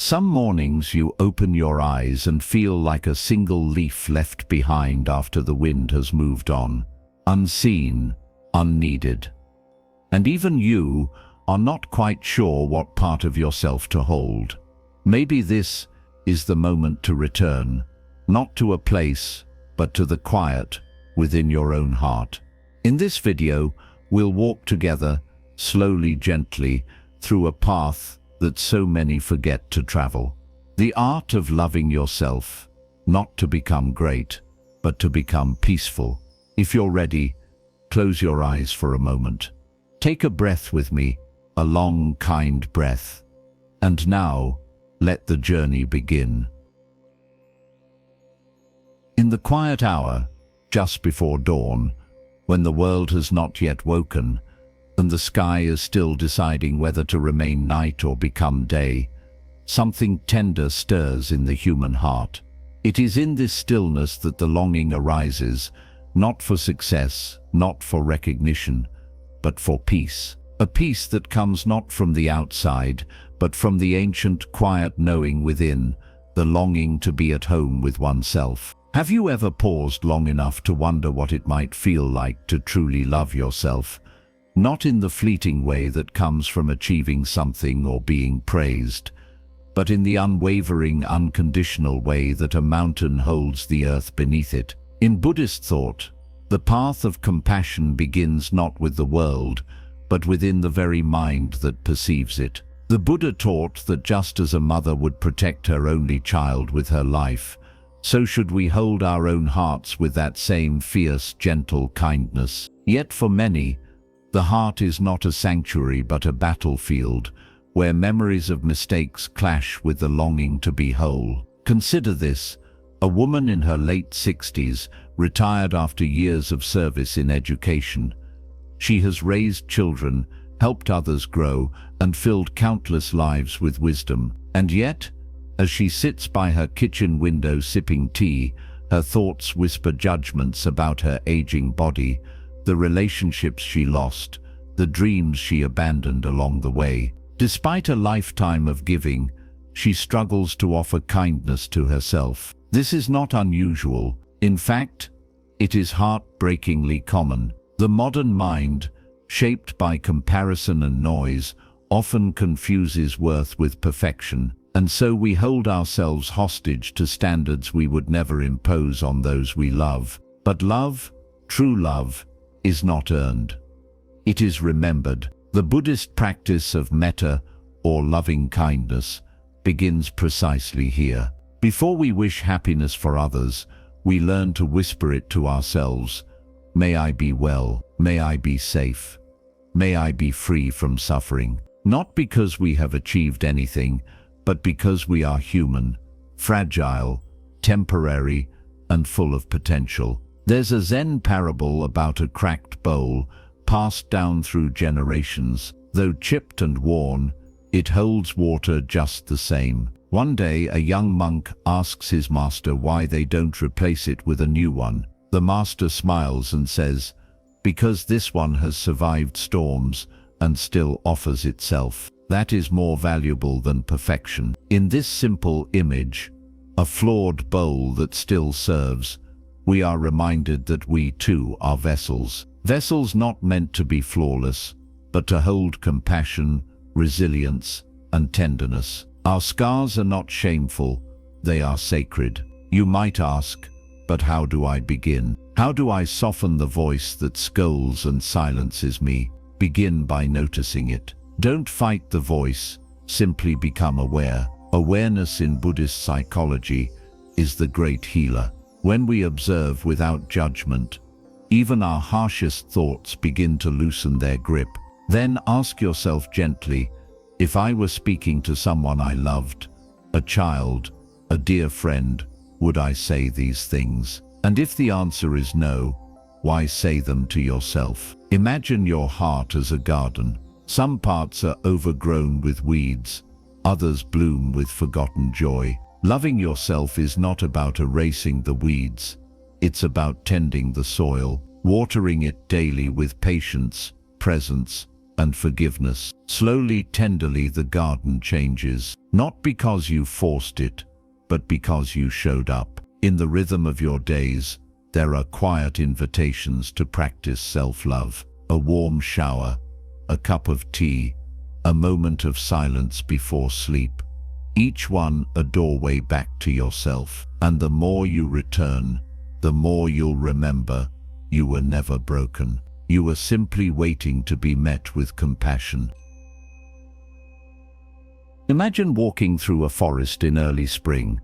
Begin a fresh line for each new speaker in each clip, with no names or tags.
Some mornings you open your eyes and feel like a single leaf left behind after the wind has moved on, unseen, unneeded. And even you are not quite sure what part of yourself to hold. Maybe this is the moment to return, not to a place, but to the quiet within your own heart. In this video, we'll walk together, slowly, gently, through a path that so many forget to travel. The art of loving yourself, not to become great, but to become peaceful. If you're ready, close your eyes for a moment. Take a breath with me, a long, kind breath. And now, let the journey begin. In the quiet hour, just before dawn, when the world has not yet woken, and the sky is still deciding whether to remain night or become day, something tender stirs in the human heart. It is in this stillness that the longing arises, not for success, not for recognition, but for peace. A peace that comes not from the outside, but from the ancient quiet knowing within, the longing to be at home with oneself. Have you ever paused long enough to wonder what it might feel like to truly love yourself? Not in the fleeting way that comes from achieving something or being praised, but in the unwavering, unconditional way that a mountain holds the earth beneath it. In Buddhist thought, the path of compassion begins not with the world, but within the very mind that perceives it. The Buddha taught that just as a mother would protect her only child with her life, so should we hold our own hearts with that same fierce, gentle kindness. Yet for many, the heart is not a sanctuary but a battlefield, where memories of mistakes clash with the longing to be whole. Consider this: a woman in her late 60s, retired after years of service in education. She has raised children, helped others grow, and filled countless lives with wisdom. And yet, as she sits by her kitchen window sipping tea, her thoughts whisper judgments about her aging body, the relationships she lost, the dreams she abandoned along the way. Despite a lifetime of giving, she struggles to offer kindness to herself. This is not unusual. In fact, it is heartbreakingly common. The modern mind, shaped by comparison and noise, often confuses worth with perfection, and so we hold ourselves hostage to standards we would never impose on those we love. But love, true love, is not earned. It is remembered. The Buddhist practice of metta, or loving kindness, begins precisely here. Before we wish happiness for others, we learn to whisper it to ourselves. May I be well, may I be safe, may I be free from suffering. Not because we have achieved anything, but because we are human, fragile, temporary, and full of potential. There's a Zen parable about a cracked bowl, passed down through generations. Though chipped and worn, it holds water just the same. One day, a young monk asks his master why they don't replace it with a new one. The master smiles and says, "Because this one has survived storms and still offers itself. That is more valuable than perfection." In this simple image, a flawed bowl that still serves, we are reminded that we too are vessels. Vessels not meant to be flawless, but to hold compassion, resilience, and tenderness. Our scars are not shameful, they are sacred. You might ask, but how do I begin? How do I soften the voice that scolds and silences me? Begin by noticing it. Don't fight the voice, simply become aware. Awareness in Buddhist psychology is the great healer. When we observe without judgment, even our harshest thoughts begin to loosen their grip. Then ask yourself gently, if I were speaking to someone I loved, a child, a dear friend, would I say these things? And if the answer is no, why say them to yourself? Imagine your heart as a garden. Some parts are overgrown with weeds, others bloom with forgotten joy. Loving yourself is not about erasing the weeds. It's about tending the soil, watering it daily with patience, presence, and forgiveness. Slowly, tenderly, the garden changes. Not because you forced it, but because you showed up. In the rhythm of your days, there are quiet invitations to practice self-love. A warm shower, a cup of tea, a moment of silence before sleep. Each one a doorway back to yourself. And the more you return, the more you'll remember you were never broken. You were simply waiting to be met with compassion. Imagine walking through a forest in early spring.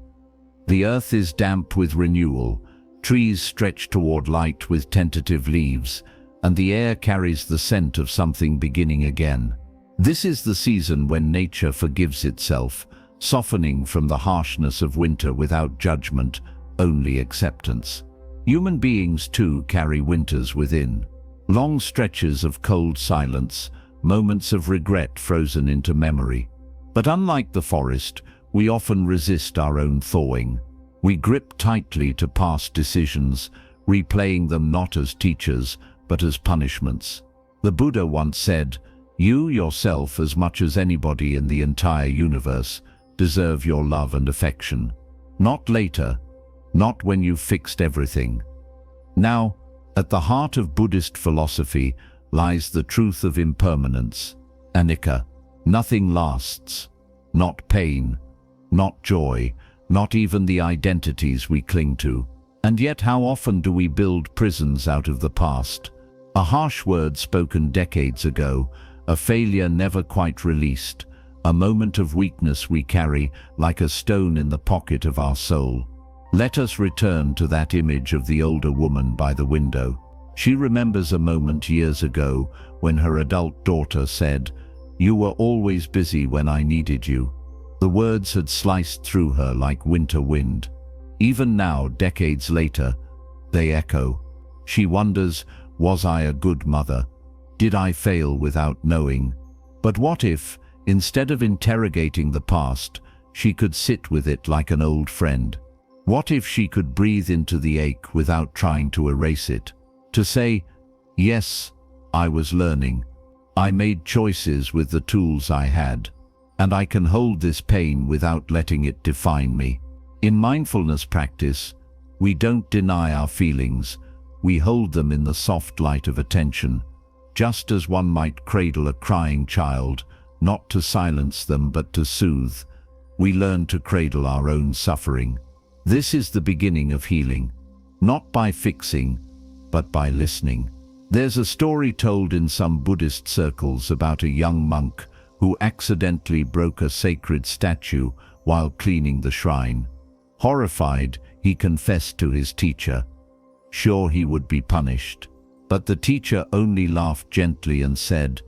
The earth is damp with renewal, trees stretch toward light with tentative leaves, and the air carries the scent of something beginning again. This is the season when nature forgives itself, softening from the harshness of winter without judgment, only acceptance. Human beings too carry winters within. Long stretches of cold silence, moments of regret frozen into memory. But unlike the forest, we often resist our own thawing. We grip tightly to past decisions, replaying them not as teachers, but as punishments. The Buddha once said, "You yourself, as much as anybody in the entire universe, deserve your love and affection. Not later, not when you've fixed everything." Now, at the heart of Buddhist philosophy lies the truth of impermanence, anicca. Nothing lasts. Not pain, not joy, not even the identities we cling to. And yet how often do we build prisons out of the past? A harsh word spoken decades ago, a failure never quite released, a moment of weakness we carry like a stone in the pocket of our soul. Let us return to that image of the older woman by the window. She remembers a moment years ago when her adult daughter said, "You were always busy when I needed you." The words had sliced through her like winter wind. Even now, decades later, they echo. She wonders, was I a good mother? Did I fail without knowing? But what if, instead of interrogating the past, she could sit with it like an old friend? What if she could breathe into the ache without trying to erase it? To say, yes, I was learning. I made choices with the tools I had, and I can hold this pain without letting it define me. In mindfulness practice, we don't deny our feelings, we hold them in the soft light of attention, just as one might cradle a crying child, not to silence them but to soothe. We learn to cradle our own suffering. This is the beginning of healing, not by fixing, but by listening. There's a story told in some Buddhist circles about a young monk who accidentally broke a sacred statue while cleaning the shrine. Horrified, he confessed to his teacher. Sure, he would be punished. But the teacher only laughed gently and said,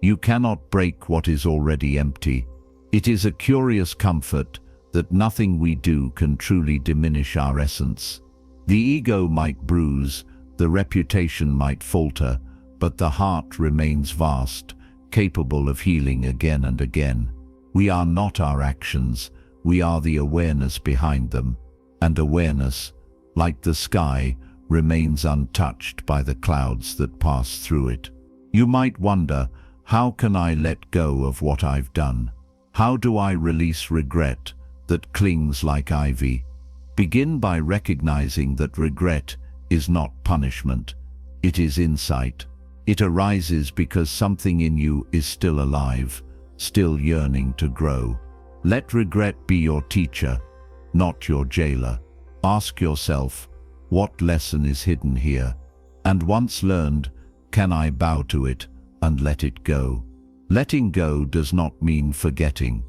"You cannot break what is already empty." It is a curious comfort that nothing we do can truly diminish our essence. The ego might bruise, the reputation might falter, but the heart remains vast, capable of healing again and again. We are not our actions, we are the awareness behind them, and awareness, like the sky, remains untouched by the clouds that pass through it. You might wonder, how can I let go of what I've done? How do I release regret that clings like ivy? Begin by recognizing that regret is not punishment, it is insight. It arises because something in you is still alive, still yearning to grow. Let regret be your teacher, not your jailer. Ask yourself, what lesson is hidden here? And once learned, can I bow to it and let it go? Letting go does not mean forgetting.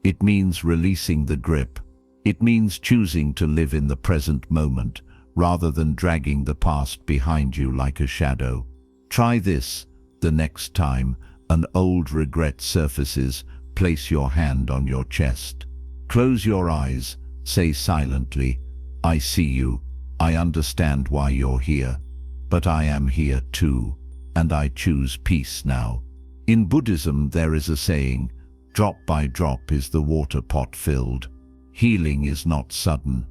It means releasing the grip. It means choosing to live in the present moment, rather than dragging the past behind you like a shadow. Try this the next time an old regret surfaces. Place your hand on your chest. Close your eyes. Say silently, "I see you. I understand why you're here. But I am here too, and I choose peace now." In Buddhism there is a saying, "Drop by drop is the water pot filled." Healing is not sudden.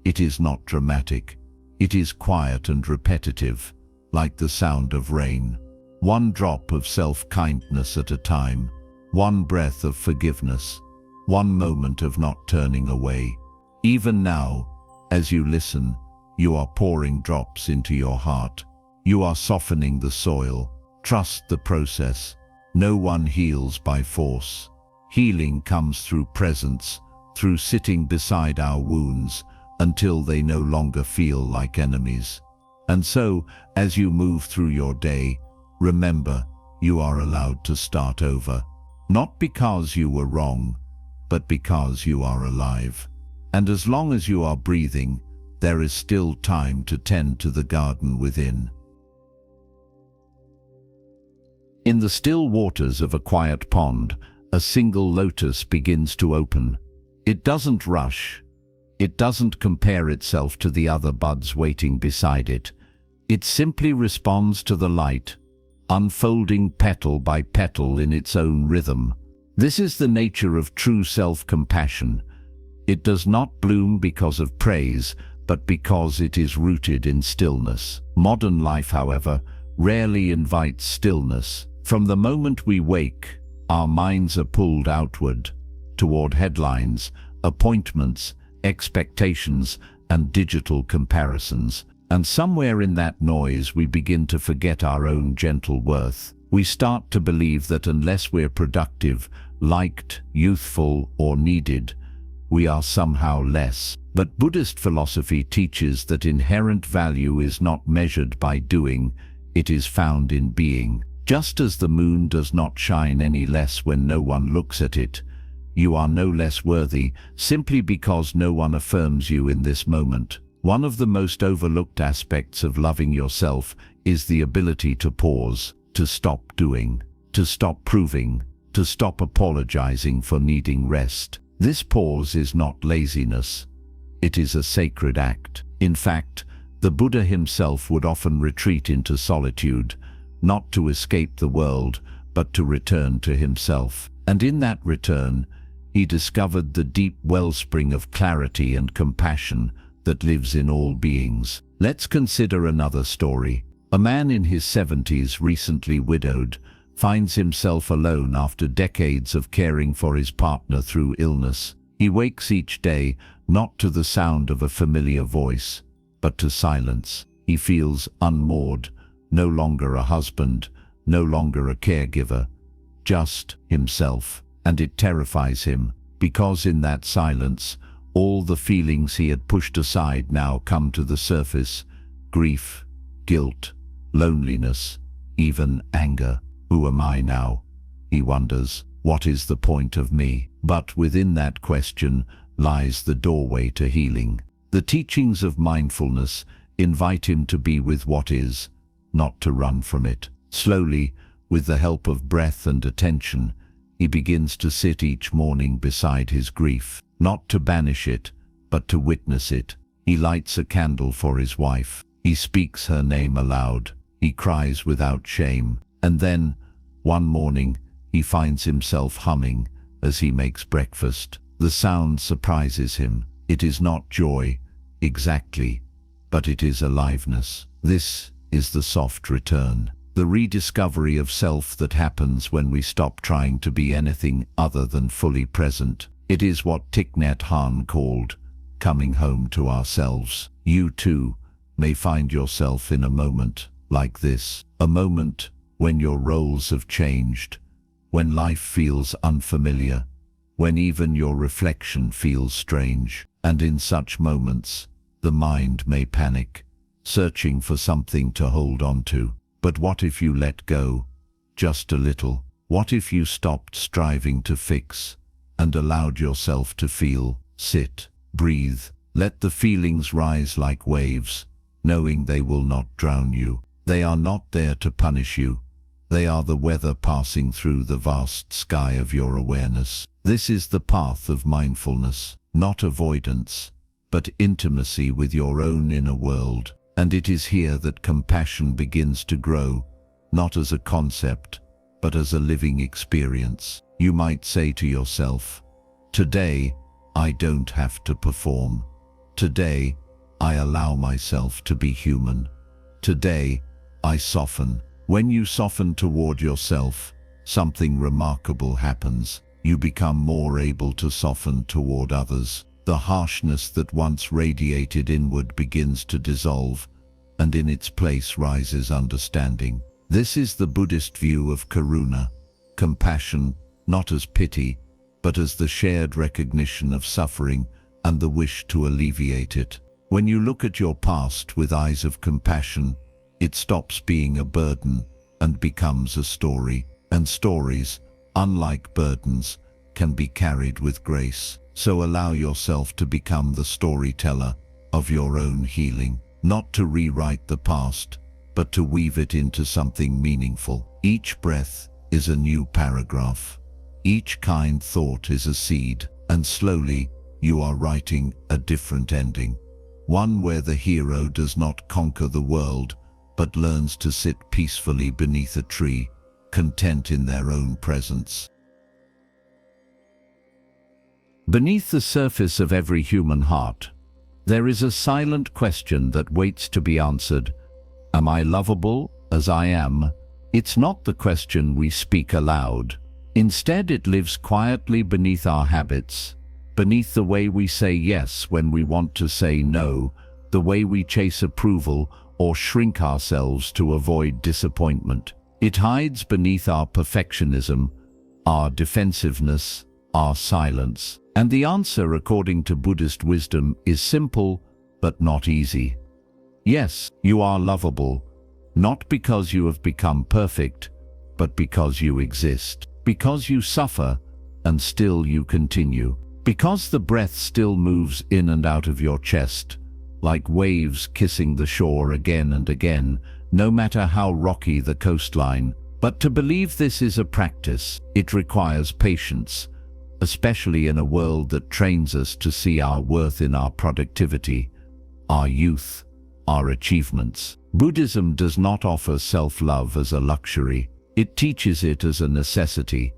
It is not dramatic. It is quiet and repetitive, like the sound of rain. One drop of self-kindness at a time. One breath of forgiveness. one moment of not turning away. Even now, as you listen, you are pouring drops into your heart. You are softening the soil. Trust the process. No one heals by force. Healing comes through presence, through sitting beside our wounds until they no longer feel like enemies. And so, as you move through your day, remember, you are allowed to start over. Not because you were wrong, but because you are alive. And as long as you are breathing, there is still time to tend to the garden within. In the still waters of a quiet pond, a single lotus begins to open. It doesn't rush. It doesn't compare itself to the other buds waiting beside it. It simply responds to the light, unfolding petal by petal in its own rhythm. This is the nature of true self-compassion. It does not bloom because of praise, but because it is rooted in stillness. Modern life, however, rarely invites stillness. From the moment we wake, our minds are pulled outward, toward headlines, appointments, expectations, and digital comparisons. And somewhere in that noise, we begin to forget our own gentle worth. We start to believe that unless we're productive, liked, youthful, or needed, we are somehow less. But Buddhist philosophy teaches that inherent value is not measured by doing, it is found in being. Just as the moon does not shine any less when no one looks at it, you are no less worthy simply because no one affirms you in this moment. One of the most overlooked aspects of loving yourself is the ability to pause, to stop doing, to stop proving, to stop apologizing for needing rest. This pause is not laziness. It is a sacred act. In fact, the Buddha himself would often retreat into solitude, not to escape the world, but to return to himself. And in that return, he discovered the deep wellspring of clarity and compassion that lives in all beings. Let's consider another story. A man in his 70s, recently widowed, finds himself alone after decades of caring for his partner through illness. He wakes each day not to the sound of a familiar voice, but to silence. He feels unmoored, no longer a husband, no longer a caregiver, just himself. And it terrifies him, because in that silence, all the feelings he had pushed aside now come to the surface: grief, guilt, loneliness, even anger. Who am I now? He wonders. What is the point of me? But within that question lies the doorway to healing. The teachings of mindfulness invite him to be with what is, not to run from it. Slowly, with the help of breath and attention, he begins to sit each morning beside his grief, not to banish it, but to witness it. He lights a candle for his wife. He speaks her name aloud. He cries without shame. And then, one morning, he finds himself humming as he makes breakfast. The sound surprises him. It is not joy, exactly, but it is aliveness. This is the soft return, the rediscovery of self that happens when we stop trying to be anything other than fully present. It is what Thich Nhat Hanh called coming home to ourselves. You too may find yourself in a moment like this, a moment when your roles have changed, when life feels unfamiliar, when even your reflection feels strange. And in such moments, the mind may panic, searching for something to hold on to. But what if you let go, just a little? What if you stopped striving to fix and allowed yourself to feel? Sit, breathe, let the feelings rise like waves, knowing they will not drown you. They are not there to punish you. They are the weather passing through the vast sky of your awareness. This is the path of mindfulness, not avoidance, but intimacy with your own inner world. And it is here that compassion begins to grow, not as a concept, but as a living experience. You might say to yourself, today, I don't have to perform. Today, I allow myself to be human. Today, I soften. When you soften toward yourself, something remarkable happens. you become more able to soften toward others. The harshness that once radiated inward begins to dissolve, and in its place rises understanding. This is the Buddhist view of karuna, compassion, not as pity, but as the shared recognition of suffering and the wish to alleviate it. When you look at your past with eyes of compassion, it stops being a burden and becomes a story. And stories, unlike burdens, can be carried with grace. So allow yourself to become the storyteller of your own healing, not to rewrite the past, but to weave it into something meaningful. Each breath is a new paragraph. Each kind thought is a seed, and slowly you are writing a different ending. One where the hero does not conquer the world, but learns to sit peacefully beneath a tree, content in their own presence. Beneath the surface of every human heart, there is a silent question that waits to be answered. Am I lovable as I am? It's not the question we speak aloud. Instead, it lives quietly beneath our habits, beneath the way we say yes when we want to say no, the way we chase approval or shrink ourselves to avoid disappointment. It hides beneath our perfectionism, our defensiveness, our silence. And the answer, according to Buddhist wisdom, is simple but not easy. Yes, you are lovable, not because you have become perfect, but because you exist, because you suffer and still you continue, because the breath still moves in and out of your chest, like waves kissing the shore again and again, no matter how rocky the coastline. But to believe this is a practice, it requires patience, especially in a world that trains us to see our worth in our productivity, our youth, our achievements. Buddhism does not offer self-love as a luxury. It teaches it as a necessity,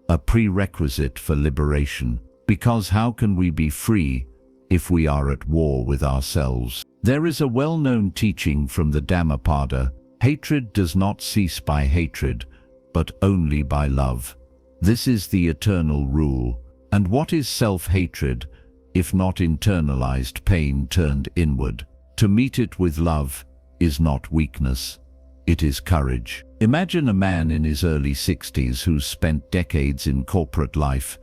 a prerequisite for liberation. Because how can we be free if we are at war with ourselves? There is a well-known teaching from the Dhammapada: hatred does not cease by hatred, but only by love. This is the eternal rule. And what is self-hatred, if not internalized pain turned inward? To meet it with love is not weakness, it is courage. Imagine a man in his early 60s who's spent decades in corporate life,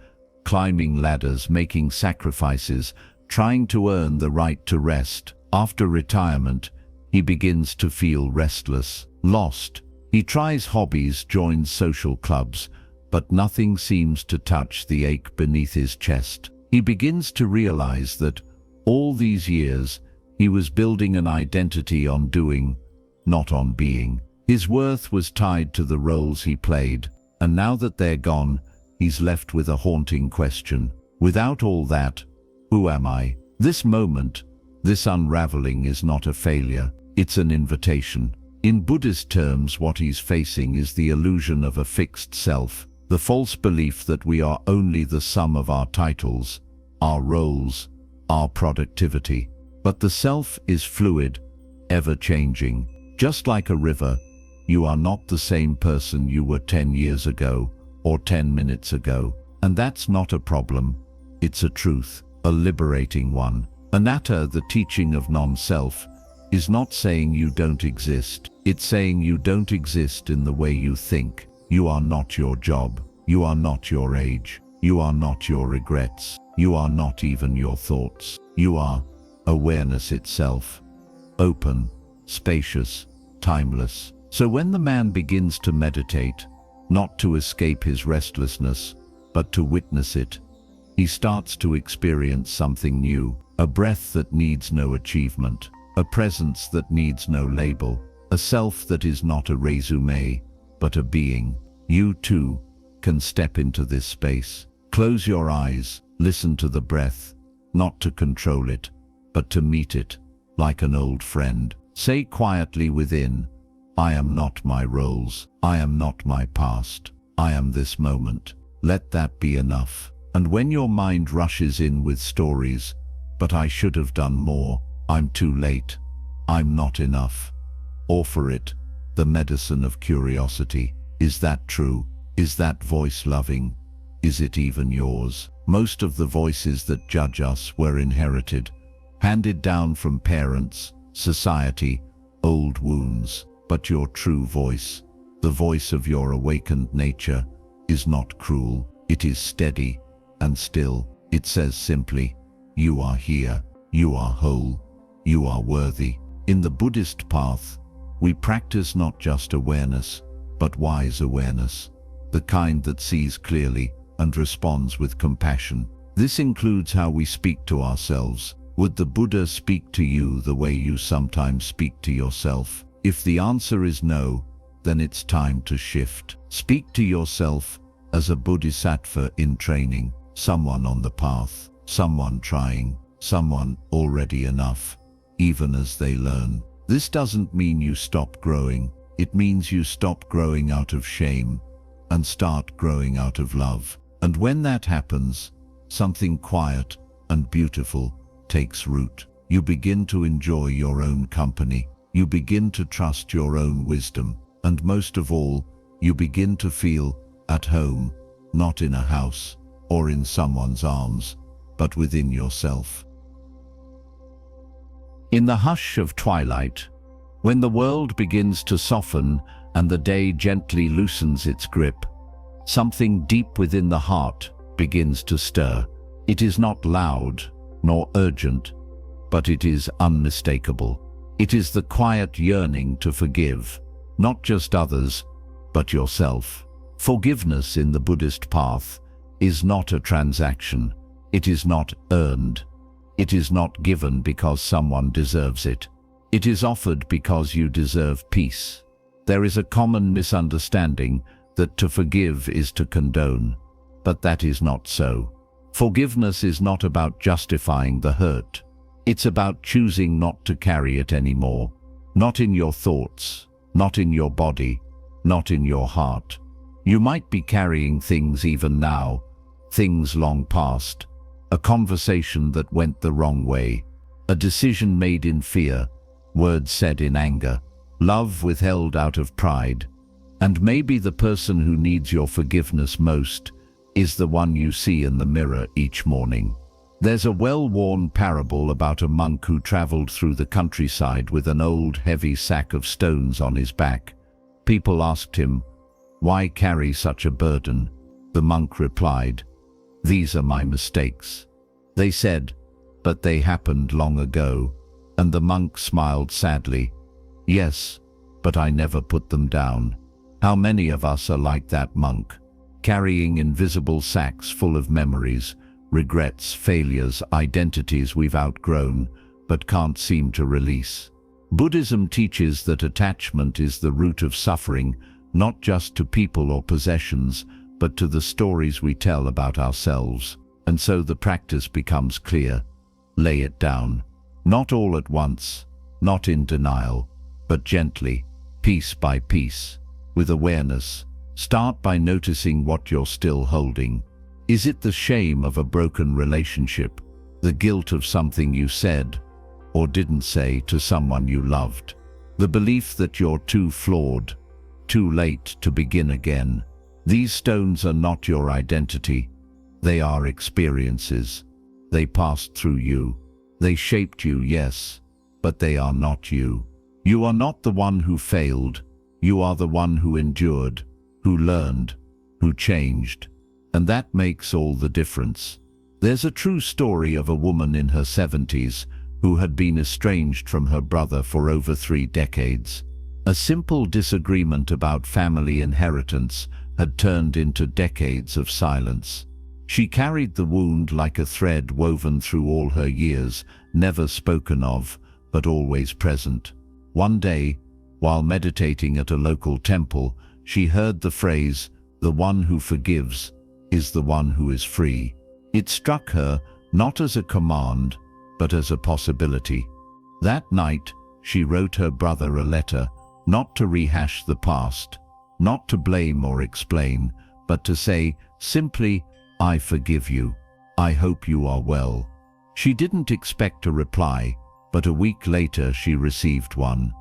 climbing ladders, making sacrifices, trying to earn the right to rest. After retirement, he begins to feel restless, lost. He tries hobbies, joins social clubs, but nothing seems to touch the ache beneath his chest. He begins to realize that all these years he was building an identity on doing, not on being. His worth was tied to the roles he played, and now that they're gone, he's left with a haunting question. Without all that, who am I? This moment, this unraveling is not a failure, it's an invitation. In Buddhist terms, what he's facing is the illusion of a fixed self, the false belief that we are only the sum of our titles, our roles, our productivity. But the self is fluid, ever-changing. Just like a river, you are not the same person you were 10 years ago or 10 minutes ago. And that's not a problem, it's a truth, a liberating one. Anatta, the teaching of non-self, is not saying you don't exist. It's saying you don't exist in the way you think. You are not your job. You are not your age. You are not your regrets. You are not even your thoughts. You are awareness itself, open, spacious, timeless. So when the man begins to meditate, not to escape his restlessness, but to witness it, he starts to experience something new, a breath that needs no achievement, a presence that needs no label, a self that is not a resume, but a being. You too can step into this space. Close your eyes, listen to the breath, not to control it, but to meet it like an old friend. Say quietly within, I am not my roles, I am not my past, I am this moment. Let that be enough. And when your mind rushes in with stories, but I should have done more, I'm too late, I'm not enough, offer it, the medicine of curiosity. Is that true? Is that voice loving? Is it even yours? Most of the voices that judge us were inherited, handed down from parents, society, old wounds. But your true voice, the voice of your awakened nature, is not cruel. It is steady and still. It says simply, you are here, you are whole, you are worthy. In the Buddhist path, we practice not just awareness, but wise awareness, the kind that sees clearly and responds with compassion. This includes how we speak to ourselves. Would the Buddha speak to you the way you sometimes speak to yourself? If the answer is no, then it's time to shift. Speak to yourself as a bodhisattva in training, someone on the path, someone trying, someone already enough, even as they learn. This doesn't mean you stop growing. It means you stop growing out of shame and start growing out of love. And when that happens, something quiet and beautiful takes root. You begin to enjoy your own company. You begin to trust your own wisdom. And most of all, you begin to feel at home, not in a house or in someone's arms, but within yourself. In the hush of twilight, when the world begins to soften and the day gently loosens its grip, something deep within the heart begins to stir. It is not loud nor urgent, but it is unmistakable. It is the quiet yearning to forgive, not just others, but yourself. Forgiveness in the Buddhist path is not a transaction. It is not earned. It is not given because someone deserves it. It is offered because you deserve peace. There is a common misunderstanding that to forgive is to condone, but that is not so. Forgiveness is not about justifying the hurt. It's about choosing not to carry it anymore. Not in your thoughts, not in your body, not in your heart. You might be carrying things even now, things long past, a conversation that went the wrong way, a decision made in fear, words said in anger, love withheld out of pride. And maybe the person who needs your forgiveness most is the one you see in the mirror each morning. There's a well-worn parable about a monk who traveled through the countryside with an old heavy sack of stones on his back. People asked him, "Why carry such a burden?" The monk replied, "These are my mistakes." They said, "But they happened long ago." And the monk smiled sadly, "Yes, but I never put them down." How many of us are like that monk, carrying invisible sacks full of memories, regrets, failures, identities we've outgrown, but can't seem to release? Buddhism teaches that attachment is the root of suffering, not just to people or possessions, but to the stories we tell about ourselves. And so the practice becomes clear. Lay it down. Not all at once, not in denial, but gently, piece by piece, with awareness. Start by noticing what you're still holding. Is it the shame of a broken relationship, the guilt of something you said or didn't say to someone you loved, the belief that you're too flawed, too late to begin again? These stones are not your identity. They are experiences. They passed through you. They shaped you, yes, but they are not you. You are not the one who failed. You are the one who endured, who learned, who changed. And that makes all the difference. There's a true story of a woman in her 70s who had been estranged from her brother for over 3 decades. A simple disagreement about family inheritance had turned into decades of silence. She carried the wound like a thread woven through all her years, never spoken of, but always present. One day, while meditating at a local temple, she heard the phrase, "The one who forgives is the one who is free." It struck her not as a command, but as a possibility. That night, she wrote her brother a letter, not to rehash the past, not to blame or explain, but to say simply, "I forgive you. I hope you are well." She didn't expect a reply, but a week later she received one.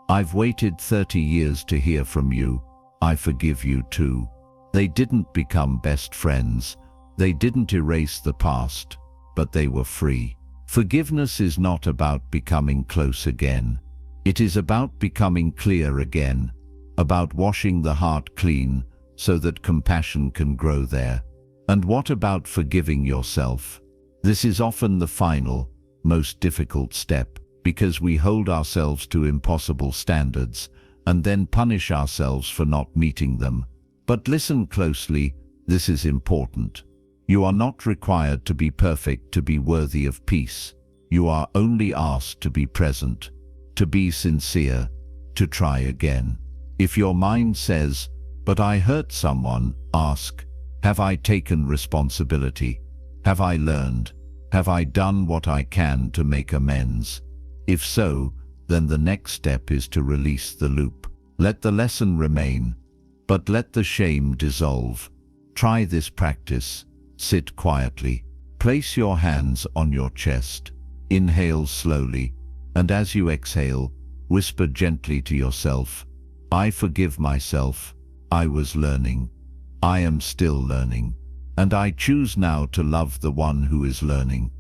"I've waited 30 years to hear from you. I forgive you too." They didn't become best friends. They didn't erase the past, but they were free. Forgiveness is not about becoming close again. It is about becoming clear again, about washing the heart clean so that compassion can grow there. And what about forgiving yourself? This is often the final, most difficult step, because we hold ourselves to impossible standards and then punish ourselves for not meeting them. But listen closely, this is important. You are not required to be perfect to be worthy of peace. You are only asked to be present, to be sincere, to try again. If your mind says, "But I hurt someone," ask, "Have I taken responsibility? Have I learned? Have I done what I can to make amends?" If so, then the next step is to release the loop. Let the lesson remain, but let the shame dissolve. Try this practice. Sit quietly. Place your hands on your chest. Inhale slowly, and as you exhale, whisper gently to yourself, "I forgive myself. I was learning. I am still learning. And I choose now to love the one who is learning."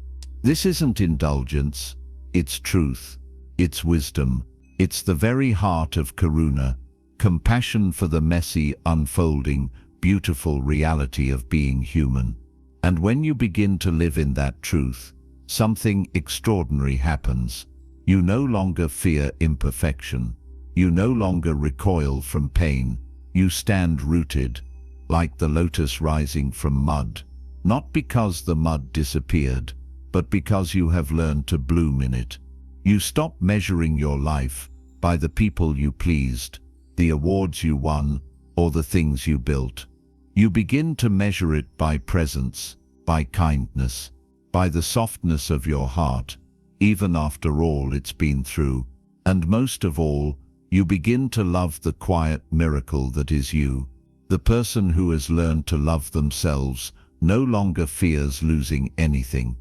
This isn't indulgence, it's truth, it's wisdom, it's the very heart of karuna, compassion for the messy, unfolding, beautiful reality of being human. And when you begin to live in that truth, something extraordinary happens. You no longer fear imperfection. You no longer recoil from pain. You stand rooted, like the lotus rising from mud, not because the mud disappeared, but because you have learned to bloom in it. You stop measuring your life by the people you pleased, the awards you won, or the things you built. You begin to measure it by presence, by kindness, by the softness of your heart, even after all it's been through. And most of all, you begin to love the quiet miracle that is you. The person who has learned to love themselves no longer fears losing anything.